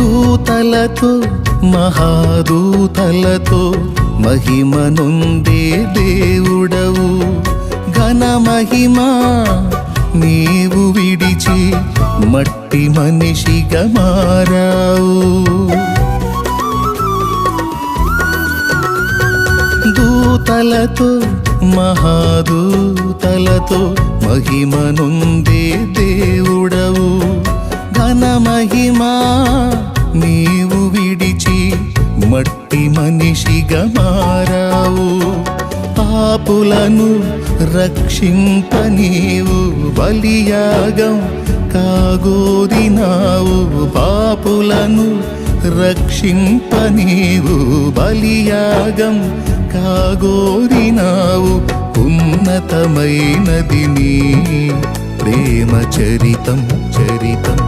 దూతలతో మహాదూతలతో మహిమ నొందే దేవుడవు, ఘన మహిమా నీవు విడిచి మట్టి మనిషిగా మారావు. దూతలతో మహాదూతలతో మహిమ నొందే దేవుడవు, ఘన మహిమా నీవు విడిచి మట్టి మనిషిగా మారావు. పాపులను రక్షింప నీవు బలియాగం కాగోరినావు, పాపులను రక్షింప నీవు బలియాగం కాగోరినావు. ఉన్నతమైనది నీ ప్రేమ చరితం చరితం.